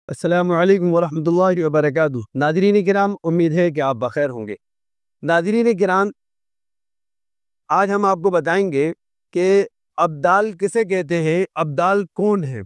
السلام علیکم ورحمۃ اللہ وبرکاتہ۔ ناظرین کرام، امید ہے کہ آپ بخیر ہوں گے۔ ناظرین کرام، آج ہم آپ کو بتائیں گے کہ ابدال کسے کہتے ہیں، ابدال کون ہیں۔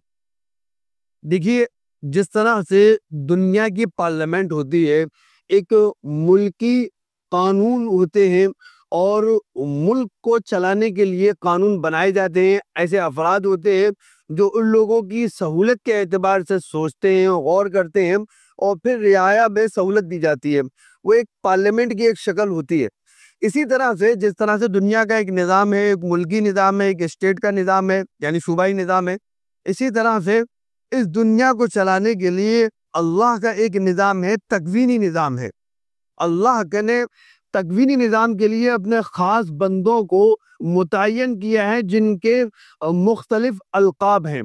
دیکھیے، جس طرح سے دنیا کی پارلیمنٹ ہوتی ہے، ایک ملکی قانون ہوتے ہیں اور ملک کو چلانے کے لیے قانون بنائے جاتے ہیں، ایسے افراد ہوتے ہیں جو ان لوگوں کی سہولت کے اعتبار سے سوچتے ہیں، غور کرتے ہیں اور پھر رعایا میں سہولت دی جاتی ہے۔ وہ ایک پارلیمنٹ کی ایک شکل ہوتی ہے۔ اسی طرح سے جس طرح سے دنیا کا ایک نظام ہے، ایک ملکی نظام ہے، ایک اسٹیٹ کا نظام ہے، یعنی صوبائی نظام ہے، اسی طرح سے اس دنیا کو چلانے کے لیے اللہ کا ایک نظام ہے، تکوینی نظام ہے۔ اللہ نے تکوینی نظام کے لیے اپنے خاص بندوں کو متعین کیا ہے، جن کے مختلف القاب ہیں۔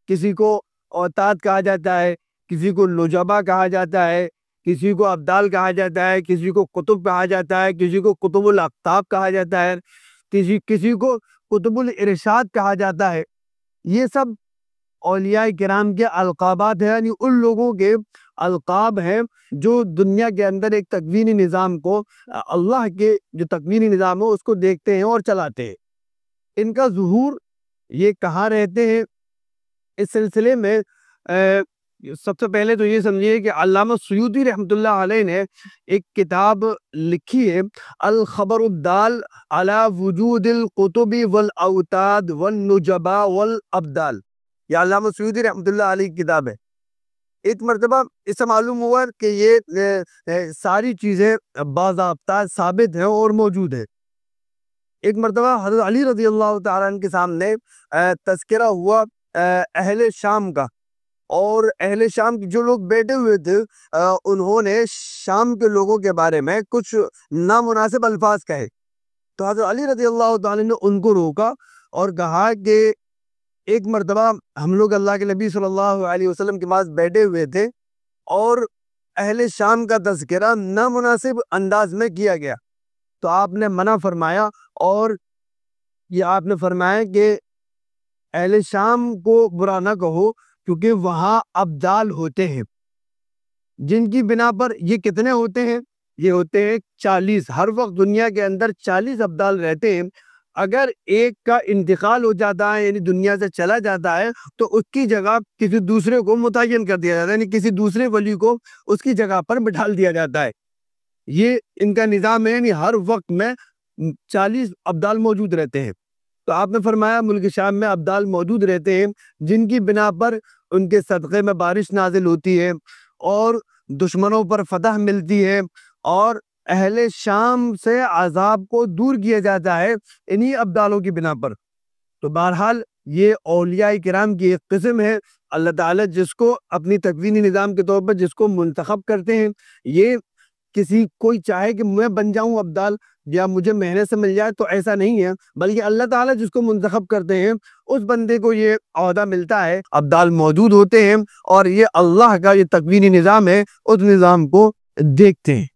کسی کو اوتاد کہا جاتا ہے، کسی کو نجبا کہا جاتا ہے، کسی کو ابدال کہا جاتا ہے، کسی کو قطب کہا جاتا ہے، کسی کو قطب الاقطاب کہا جاتا ہے، کسی کو قطب الارشاد کہا جاتا ہے۔ یہ سب اولیاء کرام کے القابات ہیں، یعنی ان لوگوں کے القاب ہیں جو دنیا کے اندر ایک تکوینی نظام کو، اللہ کے جو تکوینی نظام ہو اس کو دیکھتے ہیں اور چلاتے ہیں۔ ان کا ظہور یہ کہاں رہتے ہیں، اس سلسلے میں سب سے پہلے تو یہ سمجھیے کہ علامہ سیوطی رحمۃ اللہ علیہ نے ایک کتاب لکھی ہے، الخبر الدال علی وجود القطب والاوتاد والنجباء والابدال۔ یہ علامہ سیوطی رحمۃ اللہ علیہ کی کتاب ہے۔ ایک مرتبہ اس سے معلوم ہوا کہ یہ ساری چیزیں باضابطہ ثابت ہیں اور موجود ہیں۔ ایک مرتبہ حضرت علی رضی اللہ تعالیٰ عنہ کے سامنے تذکرہ ہوا اہل شام کا، اور اہل شام کے جو لوگ بیٹھے ہوئے تھے انہوں نے شام کے لوگوں کے بارے میں کچھ نامناسب الفاظ کہے۔ تو حضرت علی رضی اللہ تعالیٰ نے ان کو روکا اور کہا کہ ایک مرتبہ ہم لوگ اللہ کے نبی صلی اللہ علیہ وسلم کے پاس بیٹھے ہوئے تھے اور اہل شام کا تذکرہ نامناسب انداز میں کیا گیا، تو آپ نے منع فرمایا، اور یہ آپ نے فرمایا کہ اہل شام کو برا نہ کہو، کیونکہ وہاں ابدال ہوتے ہیں، جن کی بنا پر یہ کتنے ہوتے ہیں، یہ ہوتے ہیں 40۔ ہر وقت دنیا کے اندر 40 ابدال رہتے ہیں۔ اگر ایک کا انتقال ہو جاتا ہے، یعنی دنیا سے چلا جاتا ہے، تو اس کی جگہ کسی دوسرے کو متعین کر دیا جاتا ہے، یعنی کسی دوسرے ولی کو اس کی جگہ پر بٹھال دیا جاتا ہے۔ یہ ان کا نظام ہے، یعنی ہر وقت میں 40 ابدال موجود رہتے ہیں۔ تو آپ نے فرمایا ملک شام میں ابدال موجود رہتے ہیں، جن کی بنا پر ان کے صدقے میں بارش نازل ہوتی ہے اور دشمنوں پر فتح ملتی ہے، اور اہل شام سے عذاب کو دور کیا جاتا ہے انہی ابدالوں کی بنا پر۔ تو بہرحال یہ اولیاء کرام کی ایک قسم ہے، اللہ تعالیٰ جس کو اپنی تکوینی نظام کے طور پر جس کو منتخب کرتے ہیں۔ یہ کوئی چاہے کہ میں بن جاؤں ابدال یا مجھے محنت سے مل جائے تو ایسا نہیں ہے، بلکہ اللہ تعالیٰ جس کو منتخب کرتے ہیں اس بندے کو یہ عہدہ ملتا ہے۔ ابدال موجود ہوتے ہیں اور یہ اللہ کا یہ تکوینی نظام ہے، اس نظام کو دیکھتے ہیں۔